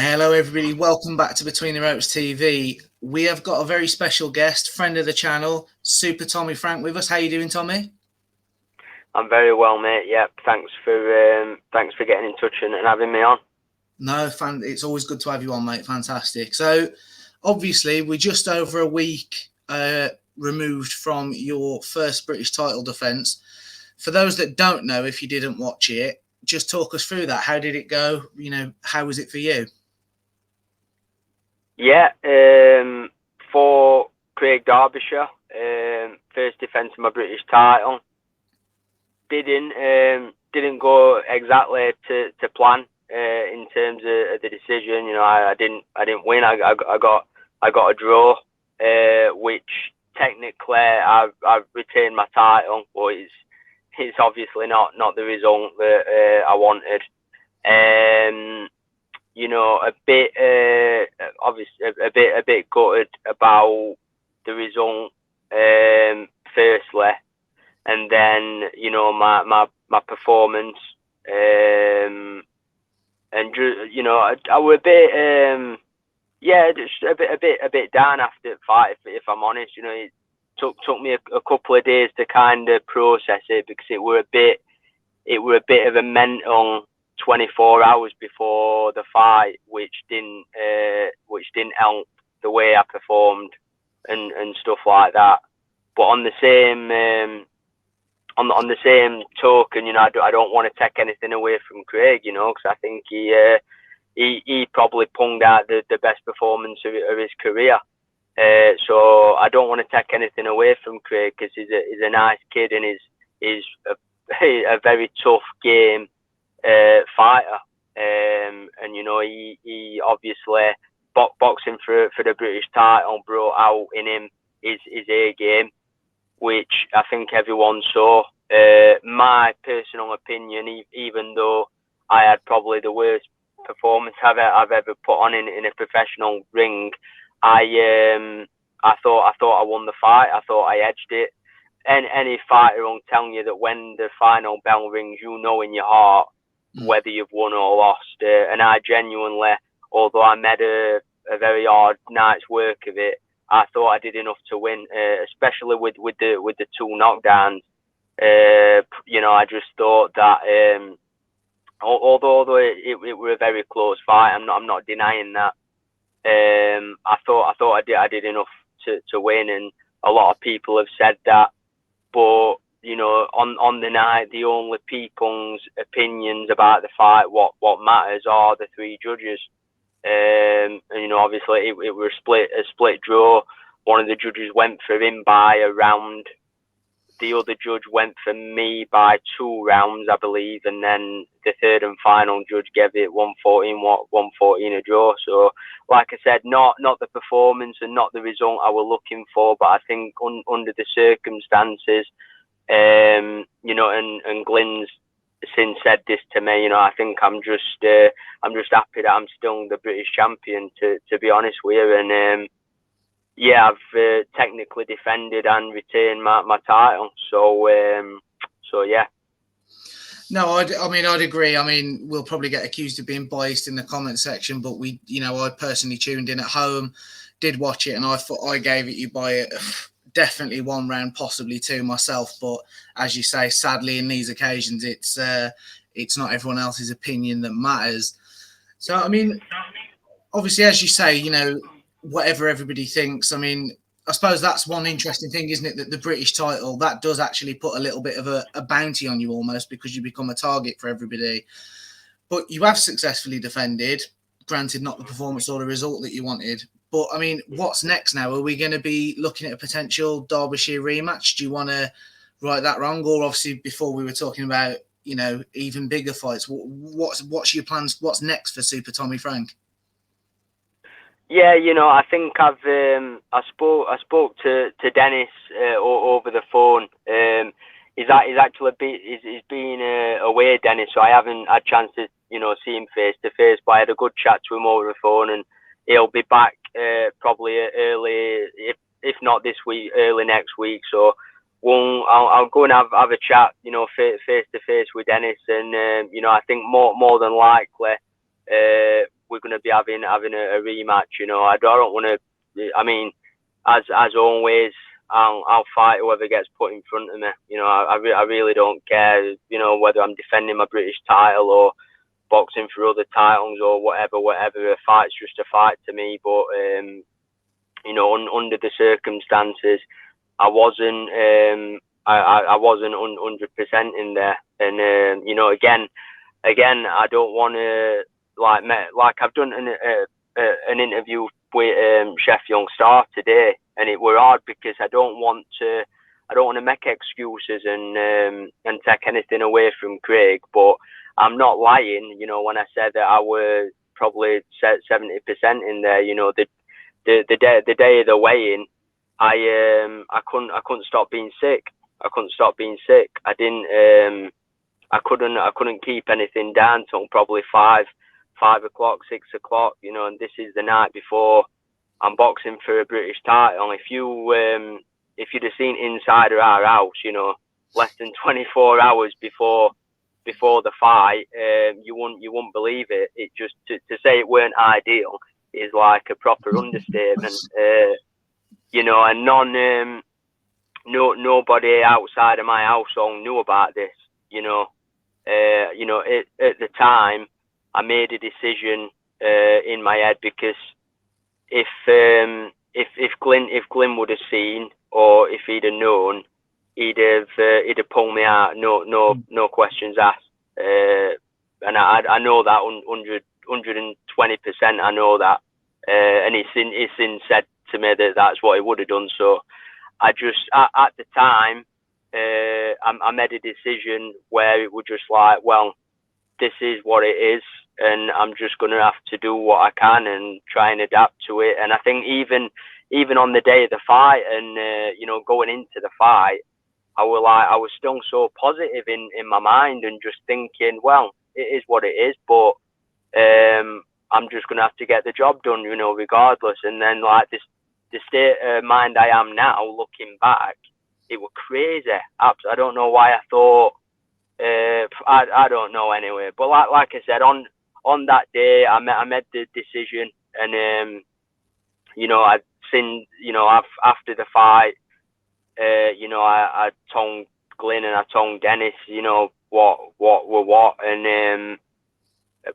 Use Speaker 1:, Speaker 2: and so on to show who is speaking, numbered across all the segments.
Speaker 1: Hello, everybody. Welcome back to Between the Ropes TV. We have got a very special guest, friend of the channel, Super Tommy Frank, with us. How you doing, Tommy?
Speaker 2: I'm very well, mate. Yeah, thanks for getting in touch and having me on.
Speaker 1: No, it's always good to have you on, mate. Fantastic. So, obviously, we're just over a week removed from your first British title defence. For those that don't know, if you didn't watch it, just talk us through that. How did it go? How was it for you?
Speaker 2: Yeah, for Craig Derbyshire, first defence of my British title. Didn't go exactly to plan in terms of the decision. I didn't win. I got a draw, which technically I've retained my title, but it's obviously not the result that I wanted. Obviously a bit gutted about the result. Firstly, and then my performance. And I was a bit just a bit down after the fight. If I'm honest, it took me a couple of days to kind of process it, because it were a bit of a mental 24 hours before the fight, which didn't help the way I performed and stuff like that. But on the same on the same token, I don't want to take anything away from Craig, because I think he probably punged out the best performance of his career. So I don't want to take anything away from Craig, because he's a nice kid and he's a very tough game fighter. And he obviously boxing for the British title brought out in him his A game, which I think everyone saw. My personal opinion, even though I had probably the worst performance I've ever put on in a professional ring, I thought I won the fight. I thought I edged it. And any fighter will tell you that when the final bell rings, in your heart whether you've won or lost. And I genuinely, although I made a very hard night's work of it, I thought I did enough to win, especially with the two knockdowns. I just thought that although it were a very close fight, I'm not denying that. I thought I did enough to win, and a lot of people have said that. But on the night, the only people's opinions about the fight, what matters, are the three judges. And obviously it was a split draw. One of the judges went for him by a round. The other judge went for me by 2 rounds, I believe, and then the third and final judge gave it 114 a draw. So, like I said, not the performance and not the result I was looking for, but I think under the circumstances, and Glenn's since said this to me, I think I'm just happy that I'm still the British champion, to be honest with you. And I've technically defended and retained my title. So yeah.
Speaker 1: No, I'd agree. I mean, we'll probably get accused of being biased in the comment section, but I personally tuned in at home, did watch it, and I thought I gave it you by definitely 1 round, possibly 2 myself. But as you say, sadly, in these occasions, it's not everyone else's opinion that matters. So, I mean, obviously, as you say, whatever everybody thinks. I mean, I suppose that's one interesting thing, isn't it? That the British title, that does actually put a little bit of a bounty on you almost, because you become a target for everybody. But you have successfully defended, granted not the performance or the result that you wanted. But, I mean, what's next now? Are we going to be looking at a potential Derbyshire rematch? Do you want to right that wrong? Or obviously, before we were talking about, even bigger fights, what's your plans? What's next for Super Tommy Frank?
Speaker 2: Yeah, I think I spoke to Dennis over the phone. He's been away, Dennis, so I haven't had a chance to see him face to face. But I had a good chat to him over the phone, and he'll be back probably early, if not this week, early next week. So I'll go and have a chat, face to face with Dennis, and I think more than likely we're going to be having a rematch. You know, I don't want to. I mean, as always, I'll fight whoever gets put in front of me. You know, I really don't care. You know, whether I'm defending my British title or boxing for other titles or whatever. A fight's just a fight to me. But you know, under the circumstances, I wasn't. I wasn't 100% in there, and you know, again, I don't want to like I've done an interview with Chef Young Star today, and it were hard because I don't want to make excuses and take anything away from Craig, but I'm not lying, you know, when I said that I was probably 70% in there. You know, the day of the weigh-in, I couldn't stop being sick. I didn't. I couldn't keep anything down till probably 5 o'clock, 6 o'clock. You know, and this is the night before I'm boxing for a British title. If you'd have seen inside of our house, you know, less than 24 hours before the fight, you wouldn't believe it. It just to say it weren't ideal is like a proper understatement. You know, and nobody outside of my household knew about this. You know, at the time, I made a decision in my head because if Glyn would have seen, or if he'd have known, he'd have pulled me out. No questions asked. And I know that 120%. I know that, and he's since said to me that that's what he would have done. So I just at the time, I made a decision where it was just like, well, this is what it is, and I'm just going to have to do what I can and try and adapt to it. And I think even on the day of the fight, and you know, going into the fight, I was still so positive in my mind and just thinking, well, it is what it is, but I'm just going to have to get the job done, you know, regardless. And then like the state of mind I am now, looking back, it was crazy. I don't know why I thought. I don't know anyway. But like I said, on that day, I made the decision, and you know, I'd seen, you know, after the fight, you know, I told Glyn and I told Dennis, you know, what, and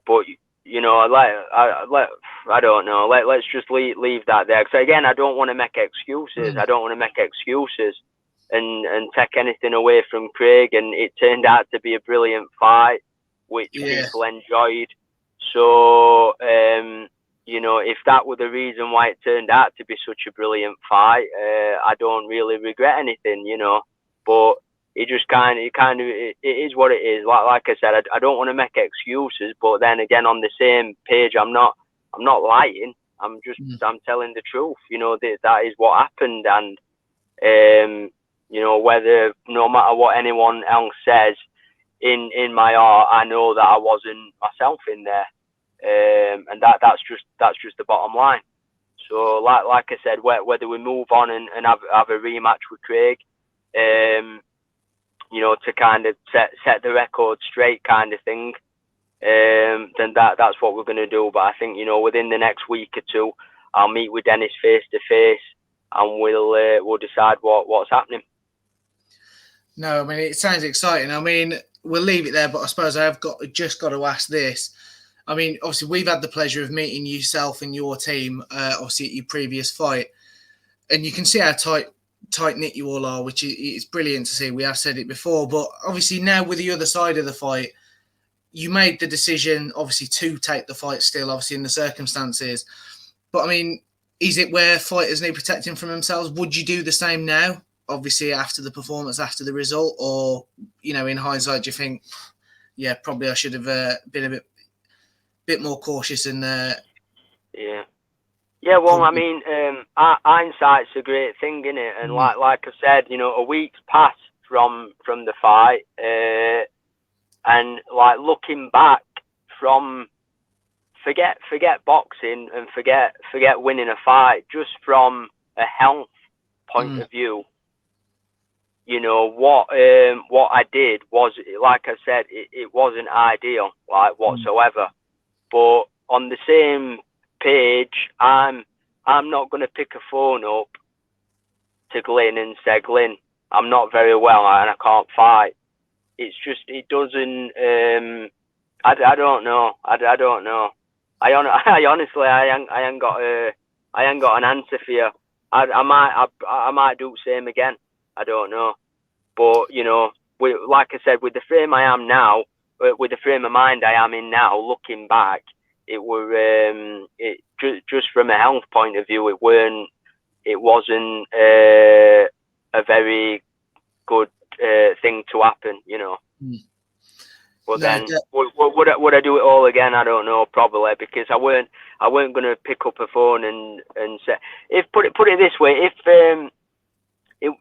Speaker 2: but you know, I don't know. Let's just leave that there. So again, I don't want to make excuses. I don't want to make excuses and take anything away from Craig. And it turned out to be a brilliant fight, which people enjoyed. So you know, if that were the reason why it turned out to be such a brilliant fight, I don't really regret anything, you know. But it just it is what it is. Like I said, I don't want to make excuses, but then again, on the same page, I'm not lying. I'm telling the truth. You know, that is what happened, and you know, no matter what anyone else says, in my heart, I know that I wasn't myself in there, and that's just the bottom line. So, like I said, whether we move on and have a rematch with Craig, you know, to kind of set the record straight, kind of thing, then that's what we're going to do. But I think, you know, within the next week or two, I'll meet with Dennis face to face, and we'll decide what's happening.
Speaker 1: No, I mean, it sounds exciting. I mean, we'll leave it there, but I suppose I have just got to ask this. I mean, obviously, we've had the pleasure of meeting yourself and your team, obviously, at your previous fight, and you can see how tight-knit you all are, which is brilliant to see. We have said it before, but obviously now with the other side of the fight, you made the decision, obviously, to take the fight still, obviously, in the circumstances. But, I mean, is it where fighters need protecting from themselves? Would you do the same now, obviously, after the performance, after the result? Or, you know, in hindsight, do you think, yeah, probably I should have been a bit more cautious and...
Speaker 2: Yeah, well, I mean, hindsight's a great thing, isn't it? And like I said, you know, a week's passed from the fight, and like looking back from forget boxing and forget winning a fight, just from a health point of view, you know, what I did was, like I said, it wasn't ideal, like whatsoever. But on the same page. I'm not going to pick a phone up to Glyn and say, Glyn, I'm not very well and I can't fight. It's just, it doesn't. I don't know. I don't know. I honestly, I ain't got an answer for you. I might do the same again. I don't know. But you know, like I said, with the frame I am now, with the frame of mind I am in now, looking back, it were just from a health point of view, it wasn't a very good thing to happen, you know. But then would I do it all again? I don't know, probably, because I weren't going to pick up a phone and say, if put it this way, if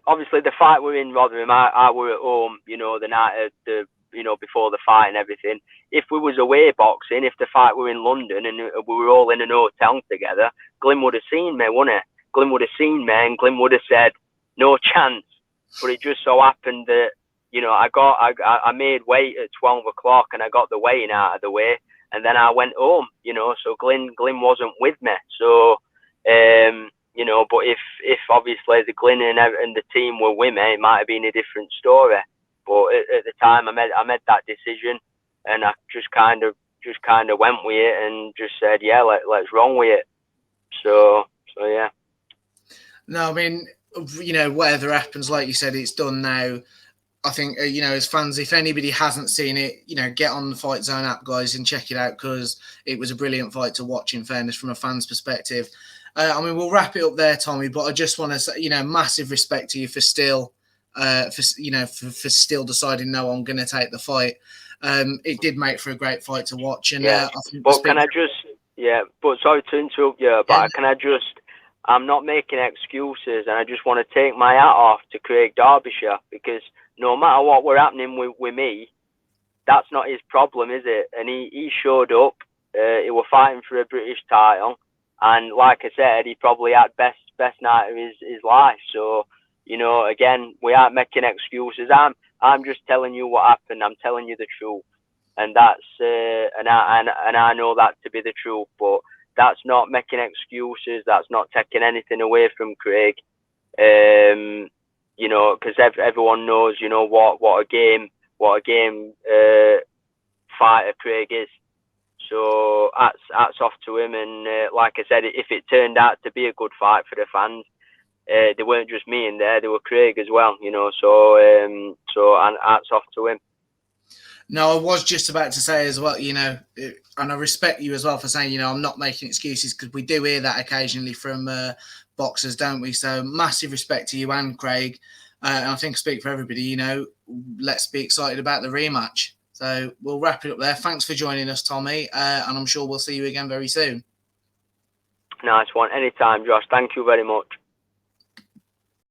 Speaker 2: obviously the fight we're in Rotherham, I were at home, you know, the night of the, you know, before the fight and everything. If we was away boxing, if the fight were in London and we were all in an hotel together, Glyn would have seen me, wouldn't he? Glyn would have seen me and Glyn would have said, no chance. But it just so happened that, you know, I made weight at 12 o'clock and I got the weighing out of the way and then I went home, you know, so Glyn wasn't with me. So, you know, but if obviously the Glyn and the team were with me, it might have been a different story. But at the time I made that decision and I just kind of went with it and just said, yeah, let's run with it. So yeah.
Speaker 1: No, I mean, you know, whatever happens, like you said, it's done now. I think, you know, as fans, if anybody hasn't seen it, you know, get on the Fight Zone app, guys, and check it out because it was a brilliant fight to watch, in fairness, from a fan's perspective. I mean, we'll wrap it up there, Tommy, but I just want to say, you know, massive respect to you for still, for still deciding, no, I'm going to take the fight. It did make for a great fight to watch. And
Speaker 2: yeah, but can I just, but sorry to interrupt you, but can I just, I'm not making excuses and I just want to take my hat off to Craig Derbyshire because no matter what were happening with me, that's not his problem, is it? And he showed up, he was fighting for a British title and like I said, he probably had best night of his life. So, you know, again, we aren't making excuses. I'm just telling you what happened. I'm telling you the truth. And that's, and I know that to be the truth, but that's not making excuses. That's not taking anything away from Craig. You know, because everyone knows, you know, what a game fighter Craig is. So hats off to him. And like I said, if it turned out to be a good fight for the fans, they weren't just me in there; they were Craig as well. You know, so and hats off to him.
Speaker 1: No, I was just about to say as well, you know, and I respect you as well for saying, you know, I'm not making excuses because we do hear that occasionally from boxers, don't we? So massive respect to you and Craig. And I think I speak for everybody, you know, let's be excited about the rematch. So we'll wrap it up there. Thanks for joining us, Tommy. And I'm sure we'll see you again very soon.
Speaker 2: Nice one. Anytime, Josh. Thank you very much.